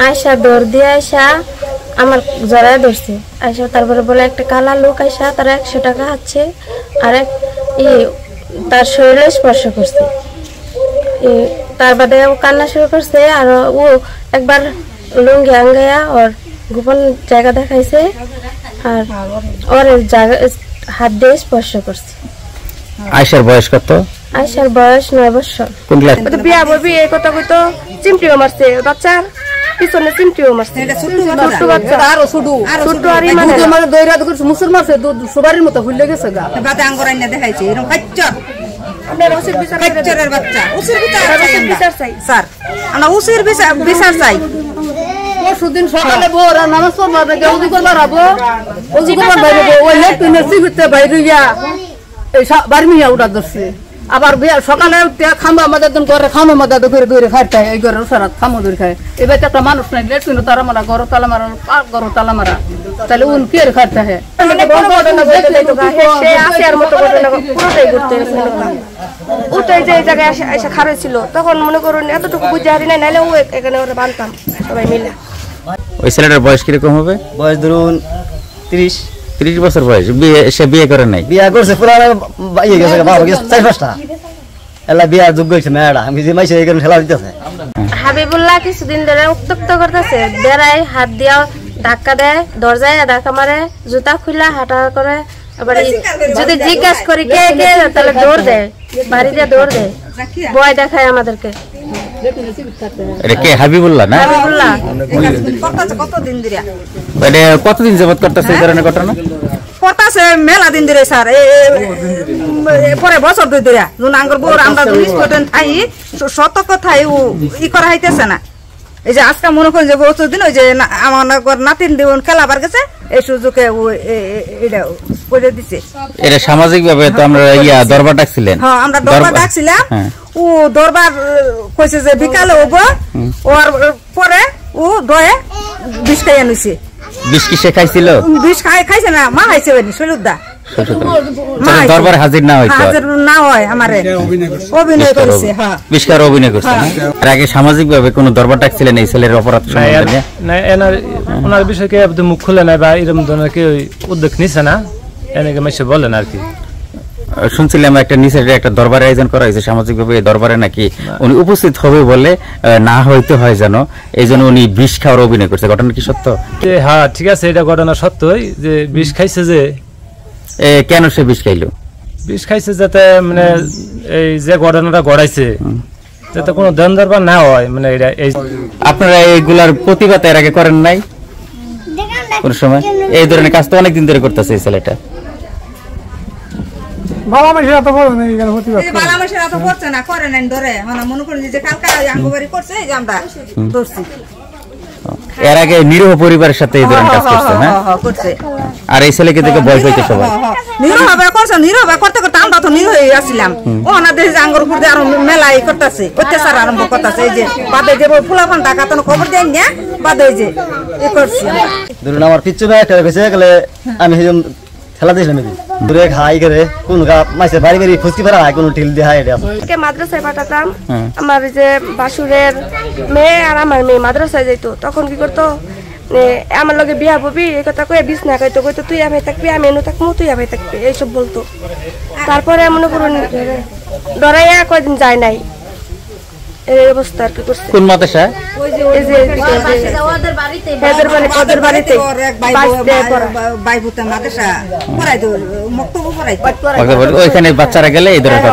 আয়সা দৌড় দিয়ে আয়সা আমার জড়ায় ধরছে আয়সা, তারপরে বলে একটা কালা লোক আয়সা তারা 100 টাকা খাচ্ছে, আর তার শরীরে স্পর্শ করছে। তার বাদে ও কান্না শুরু করছে, আর ও একবার লুঙ্গি আঙ্গাইয়া ওর গোপন জায়গা দেখাইছে, আর ওর জায়গা হাত দিয়ে স্পর্শ করছে। আয়সার বয়স কত? আয়সার বয়স 9 বছর। কোন ক্লাস? বিয়া ববি এই কথা কইতো চিমটিও মারছে বাচ্চার পিছনে, চিমটিও মারছে। ছোট বাচ্চা আরো ছোট আর মানে দইরা তো মুসুর মারছে সবারই মতো ভুলে গেছে গা বাতে আঙ্গুর আইনা দেখাইছে এরকম কাচ্চর। আপনার ওসির বিচার কাচ্চরের বাচ্চা ওসির বিচার চাই স্যার, আমরা ওসির বিচার চাই। পরশুদিন সকালে ভোর নামাজ পড়বা থেকে ওযু করবার হবো, ওযু করবার বাইরে ওই লেট্রিনের সিভিতে বাইরে গিয়া এই বাড়ি মিয়া উড়া ধরছে। আবার সকালে খামা আমাদের ঘরে খামা মাদা করে দৌড়ে খাইতে এই ঘরের সারাত খামো দৌড়ে খায়। এবার একটা মানুষ নাই লেট্রিন তারা মারা ঘর তালা মারা ঘর তালা মারা, তাহলে উন কে খাইতে হয় ওটাই যে জায়গায় এসে খারাপ ছিল তখন মনে করুন এতটুকু বুঝতে হারি নাই, নাহলে ও এখানে ওরা বানতাম সবাই মিলে। ওই ছেলেটার বয়স কিরকম হবে? বয়স ধরুন 30 বছর বয়স। সে বিয়ে করে নাই? বিয়া করছে পুরা ইয়ে গেছে বাবা গেছে 4-5টা এলা বিয়া যোগ্য হইছে মেয়েটা। আমি যে মাইছে এখানে খেলা দিতেছে। হাবিবুল্লাহ কিছুদিন ধরে উত্তক্ত করতেছে, বেড়ায় হাত দিয়া ধাক্কা দেয়, দরজায় ধাক্কা মারে, জুতা খুলা হাঁটা করে। আবার যদি জিজ্ঞাসা করি কে কে তাহলে দৌড় দেয়, বাড়িতে দৌড় দেয়, ভয় দেখায় আমাদেরকে। এটা কে হাবিবুল্লাহ না? হাবিবুল্লাহ কতদিন যাবত করতেছে এই ধরনের ঘটনা? করতেছে মেলা দিন ধরে স্যার, পরে বছর ধরে আঙ্গুর বোর আমরা থাই সতর্ক থাই ই করা হইতেছে না। এই যে আজকে মনে করেন যে বছর দিন ওই যে আমার নাতিন দেবন খেলাবার গেছে এই সুযোগে এটা করে দিচ্ছে। এটা সামাজিক ভাবে তো আমরা দরবার ডাকছিলেন। হ্যাঁ আমরা দরবার ডাকছিলাম, ও দরবার কইছে যে বিকালে হবো, ওর পরে ও দয়ে বিষ খাইয়া নিছে। বিষ কি সে খাইছিল? বিষ খাইছে না, মা খাইছে শৈলুদা। দরবারে হাজির না হইতো, হাজির না হয় আমারে অভিনয় করেছে। হ্যাঁ বিষ খাওয়ার অভিনয় করছে। এর আগে সামাজিক ভাবে কোন দরবার ডাকছিলেন এই ছেলের অপরাধ সম্বন্ধে? না ওনার বিষয়কে মুখ খুলে নাই বা এরকম ধরনের কেউ উদ্যোগ নিছে না, এনেকে মেসে বলেন আর কি। শুনছিলাম একটা নিচের একটা দরবারের আয়োজন করা হয়েছে সামাজিক ভাবে, এই দরবারে নাকি উনি উপস্থিত হবে বলে না হইতে হয় যেন, এই জন্য উনি বিষ খাওয়ার অভিনয় করছে। ঘটনা কি সত্য? হ্যাঁ ঠিক আছে, এটা ঘটনা সত্যই যে বিষ খাইছে। যে কেন সে বিষ খাইলো? বিষ খাইছে যাতে মানে এই যে ঘটনাটা ঘটাইছে যাতে কোনো দেন দরবার না হয়, মানে এটা এই। আপনারা এইগুলার প্রতিবাদ এর আগে করেন নাই কোন সময়? এই ধরনের কাজ তো অনেকদিন ধরে করতেছে এই ছেলেটা। বাবা মাসের এত বড় নেই কেন প্রতিবাদ করে? বাবা মাসের এত করছে না, করে নাই ধরে মানে মনে করেন যে কালকা আঙ্গবাড়ি করছে এই যে আমরা ধরছি। এর আগে নিরীহ পরিবারের সাথে এই ধরনের কাজ করছে না? করছে। আর এই ছেলেকে দেখে ভয় পাইছে সবাই। নিরীহ ভাবে করছে, নিরীহ ভাবে করতে করতে আমরা তো নিরীহ হয়ে আসছিলাম। ও না দেশ আঙ্গুর উপর দিয়ে আরো মেলাই করতেছে, অত্যাচার আরম্ভ করতেছে। এই যে বাদে যে ফুলাফান টাকা তো খবর দেন না, বাদে যে এ করছি। ধরুন আমার পিচ্ছু ভাই একটা গেছে গেলে আমি খেলা দিয়েছিলাম দূরে খাই করে কোন মাসে বাড়ি বাড়ি ফুচকি ফেরা হয় কোন ঢিল দিয়ে এটা মাদ্রাসায় পাঠাতাম। আমার যে বাসুরের মেয়ে আর আমার মেয়ে মাদ্রাসায় যেত, তখন কি করতো আমার লগে বিয়া ববি এই কথা কয়ে বিষ না খাইতো, কইতো তুই আমি থাকবি আমি এনে থাকবো, তুই আমি থাকবি, এইসব বলতো। তারপরে মনে করুন ডরাইয়া কয়দিন যায় নাই, এই অবস্থা আর কি করছে। কোন মাদ্রাসা? ওইখানে বাচ্চারা গেলে এই ধরনের।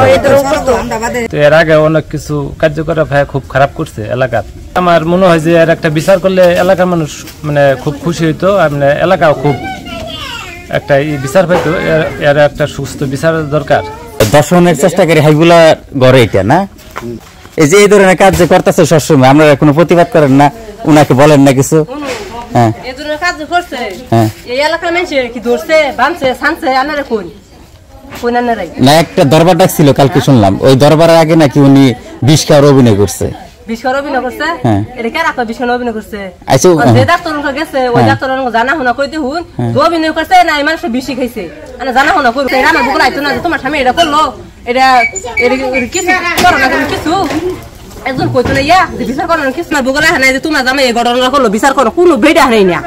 এর আগে অনেক কিছু কার্যকলাপ খুব খারাপ করছে এলাকার। আমার মনে হয় যে এর একটা বিচার করলে এলাকার মানুষ মানে খুব খুশি হইতো, মানে এলাকাও খুব একটা বিচার পাইতো। এর একটা সুস্থ বিচার দরকার। দর্শনের চেষ্টা করে হাইবুলা গড়ে এটা না, এই যে এই ধরনের কাজ যে করতেছে সবসময়, আমরা কোনো প্রতিবাদ করেন না, উনাকে বলেন না কিছু? হ্যাঁ এই ধরনের কাজ করছে এই এলাকার মানুষ কি ধরছে বানছে ছানছে আনারে কোন কোন আনারে না। একটা দরবার ডাকছিল কালকে শুনলাম, ওই দরবারের আগে নাকি উনি বিষ খাওয়ার অভিনয় করছে। বিষ খাওয়ার অভিনয় করছে? এটা কার আপা বিষ খাওয়ার অভিনয় করছে? আচ্ছা যে ডাক্তার গেছে ওই ডাক্তার জানা শোনা কই দিহুন তো অভিনয় করছে না, এই মানুষ বিষ খাইছে আনা জানা শোনা করছে। আমার বুকুল আইতো না যে তোমার স্বামী এটা করলো, এটা কিছু করো না কিছু একজন কইতো না ইয়া যে বিচার করার কিছু না বগলা হানাই যে তোমার জামাই এই ঘটনা করলো বিচার করো কোনো বেডা হানাই না